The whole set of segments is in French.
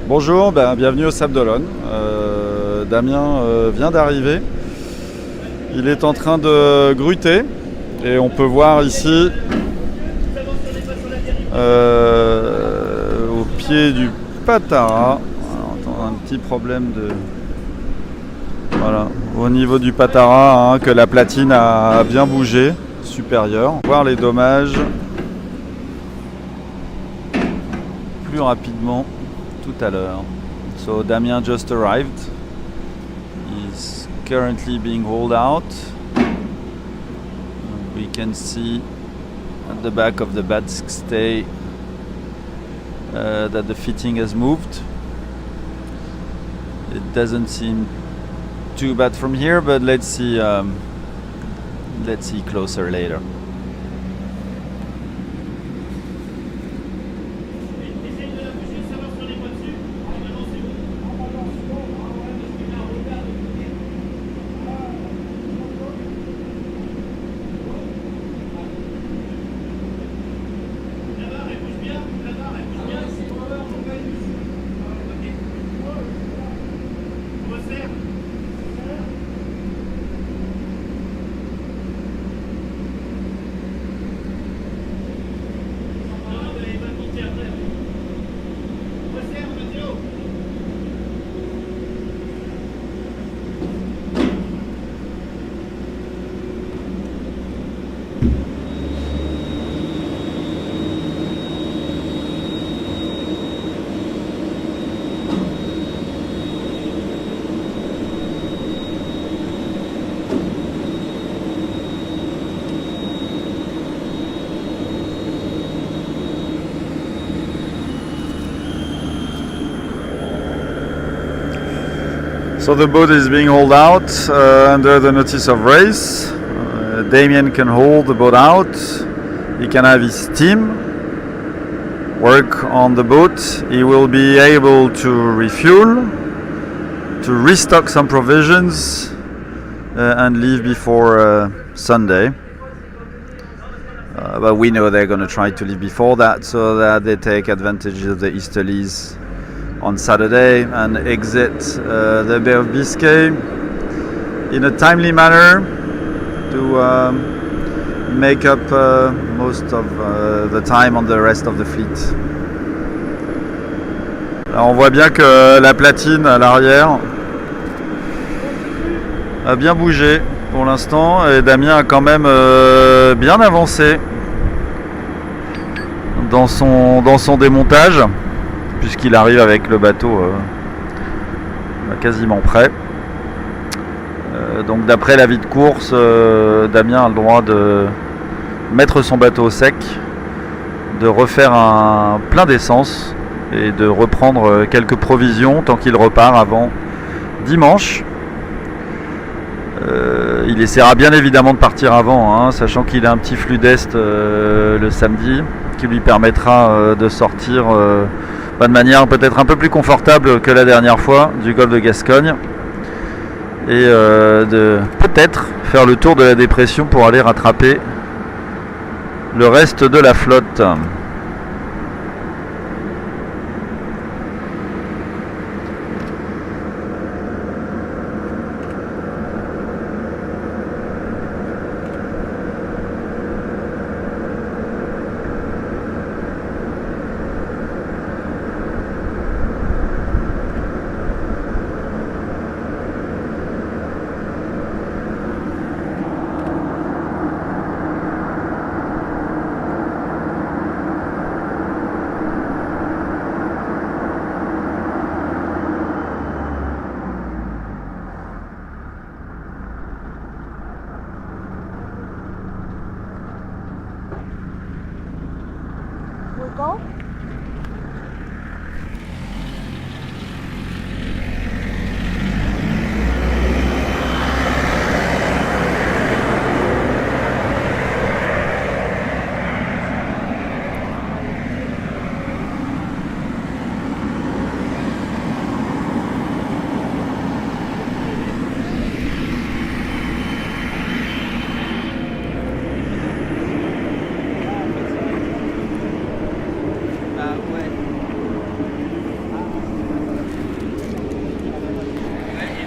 Bonjour, bienvenue au Sable d'Olonne. Damien vient d'arriver. Il est en train de gruter et on peut voir ici au pied du Patara. Alors, un petit problème de... Voilà, au niveau du Patara, que la platine a bien bougé, supérieure. On va voir les dommages plus rapidement tout à l'heure. So Damien just arrived. He's currently being hauled out. We can see at the back of the backstay that the fitting has moved. It doesn't seem too bad from here, but let's see closer later. So the boat is being hauled out under the notice of race. Damien can hold the boat out. He can have his team work on the boat. He will be able to refuel, to restock some provisions and leave before Sunday. But we know they're going to try to leave before that so that they take advantage of the easterlies on Saturday and exit the Bay of Biscay in a timely manner to make up most of the time on the rest of the fleet. Alors on voit bien que la platine à l'arrière a bien bougé pour l'instant et Damien a quand même bien avancé dans son démontage, puisqu'il arrive avec le bateau quasiment prêt. Donc d'après l'avis de course, Damien a le droit de mettre son bateau au sec, de refaire un plein d'essence et de reprendre quelques provisions tant qu'il repart avant dimanche. Il essaiera bien évidemment de partir avant, sachant qu'il a un petit flux d'est le samedi qui lui permettra de sortir de manière peut-être un peu plus confortable que la dernière fois du golfe de Gascogne et de peut-être faire le tour de la dépression pour aller rattraper le reste de la flotte.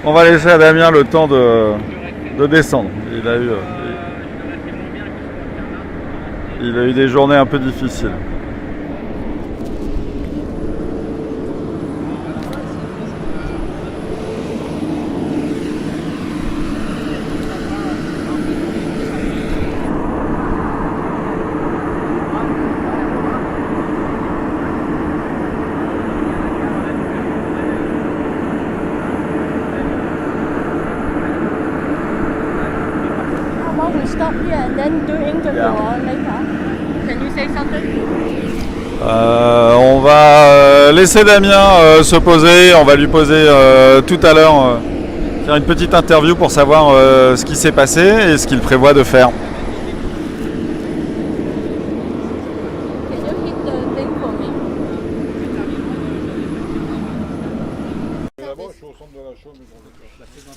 On va laisser à Damien le temps de descendre. Il a eu des journées un peu difficiles. We stop here and then do interview Yeah. later. Can you say something? On va laisser Damien se poser. On va lui poser tout à l'heure, faire une petite interview pour savoir ce qui s'est passé et ce qu'il prévoit de faire. Can you hit the thing for me?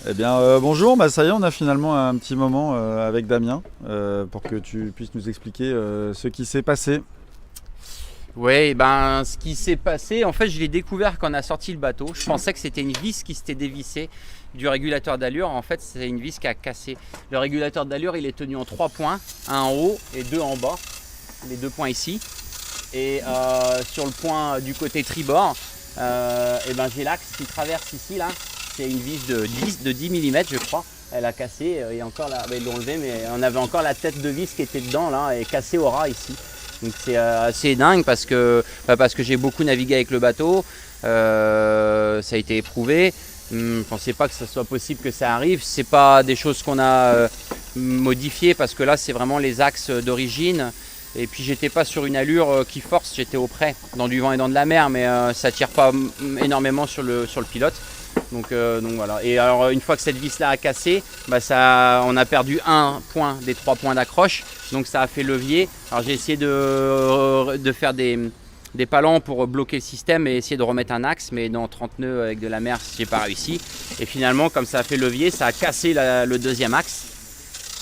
Eh bien, bonjour, ça y est, on a finalement un petit moment avec Damien pour que tu puisses nous expliquer ce qui s'est passé. Oui, ce qui s'est passé, en fait, je l'ai découvert quand on a sorti le bateau. Je pensais que c'était une vis qui s'était dévissée du régulateur d'allure. En fait, c'est une vis qui a cassé. Le régulateur d'allure, il est tenu en 3 points, un en haut et 2 en bas. Les 2 points ici. Et sur le point du côté tribord, j'ai l'axe qui traverse ici, là. C'est une vis de 10 mm, je crois. Elle a cassé, et encore là, ils l'ont enlevé, mais on avait encore la tête de vis qui était dedans, là, et cassée au ras ici. Donc c'est assez dingue parce que j'ai beaucoup navigué avec le bateau, ça a été éprouvé. Je ne pensais pas que ce soit possible que ça arrive. C'est pas des choses qu'on a modifiées parce que là c'est vraiment les axes d'origine. Et puis j'étais pas sur une allure qui force, j'étais au près, dans du vent et dans de la mer, mais ça tire pas énormément sur le pilote. Donc voilà. Et alors une fois que cette vis là a cassé, on a perdu un point des 3 points d'accroche, donc ça a fait levier. Alors j'ai essayé de faire des palans pour bloquer le système et essayer de remettre un axe, mais dans 30 nœuds avec de la mer, j'ai pas réussi. Et finalement, comme ça a fait levier, ça a cassé le deuxième axe.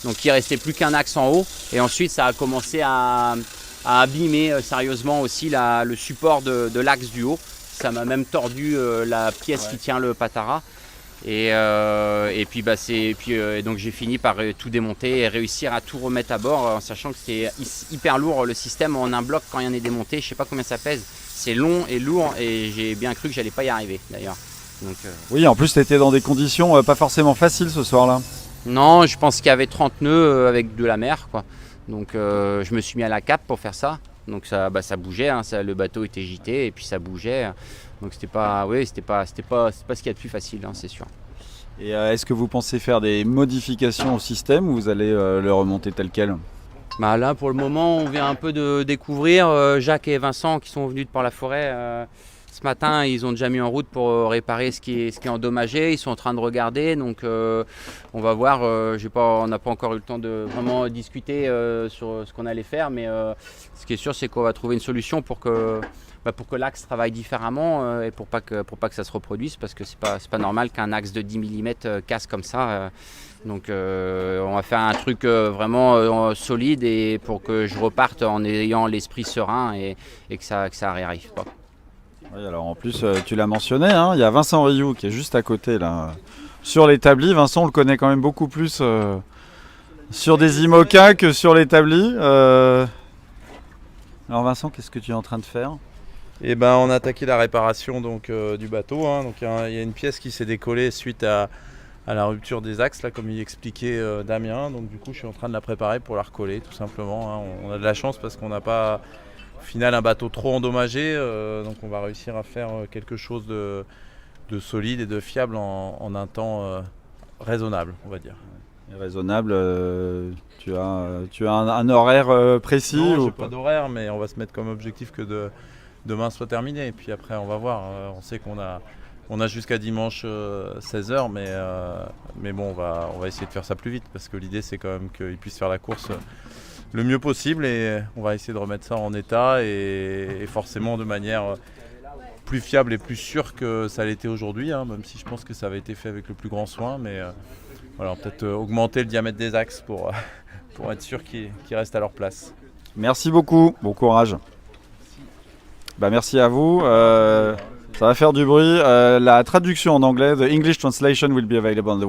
Donc il restait plus qu'un axe en haut, et ensuite ça a commencé à abîmer sérieusement aussi le support de l'axe du haut. Ça m'a même tordu la pièce qui tient le patara. Et donc j'ai fini par tout démonter et réussir à tout remettre à bord, en sachant que c'est hyper lourd le système en un bloc quand il y en est démonté. Je sais pas combien ça pèse. C'est long et lourd, et j'ai bien cru que j'allais pas y arriver d'ailleurs. Oui, en plus tu étais dans des conditions pas forcément faciles ce soir-là. Non, je pense qu'il y avait 30 nœuds avec de la mer, quoi. Donc je me suis mis à la cape pour faire ça. Donc ça bougeait, hein, le bateau était gité et puis ça bougeait. Donc c'était pas ce qu'il y a de plus facile, hein, c'est sûr. Et est-ce que vous pensez faire des modifications au système ou vous allez le remonter tel quel ? Là pour le moment on vient un peu de découvrir. Jacques et Vincent qui sont venus de Port-la-Forêt ce matin, ils ont déjà mis en route pour réparer ce qui est endommagé. Ils sont en train de regarder, donc on va voir. On n'a pas encore eu le temps de vraiment discuter sur ce qu'on allait faire, mais ce qui est sûr, c'est qu'on va trouver une solution pour que l'axe travaille différemment et pour pas que ça se reproduise, parce que c'est pas normal qu'un axe de 10 mm casse comme ça. Donc on va faire un truc vraiment solide, et pour que je reparte en ayant l'esprit serein et que ça réarrive pas. Oui, alors en plus tu l'as mentionné, hein, il y a Vincent Rioux qui est juste à côté là, sur l'établi. Vincent, on le connaît quand même beaucoup plus sur des IMOCA que sur l'établi. Alors Vincent, qu'est-ce que tu es en train de faire ? On a attaqué la réparation du bateau, hein. Donc il y a une pièce qui s'est décollée suite à la rupture des axes, là, comme il expliquait Damien. Donc du coup je suis en train de la préparer pour la recoller tout simplement, hein. On a de la chance parce qu'on n'a pas au final un bateau trop endommagé, donc on va réussir à faire quelque chose de solide et de fiable en un temps raisonnable, on va dire. Raisonnable, tu as un horaire précis ? Non, ou j'ai pas d'horaire, mais on va se mettre comme objectif que demain soit terminé, et puis après on va voir. On sait qu'on a jusqu'à dimanche 16h, mais bon, on va essayer de faire ça plus vite, parce que l'idée c'est quand même qu'ils puissent faire la course le mieux possible, et on va essayer de remettre ça en état et forcément de manière plus fiable et plus sûre que ça l'était aujourd'hui, hein, même si je pense que ça avait été fait avec le plus grand soin, mais voilà, peut-être augmenter le diamètre des axes pour être sûr qu'ils restent à leur place. Merci beaucoup, bon courage. Merci à vous. Ça va faire du bruit. La traduction en anglais, the English translation will be available on the website.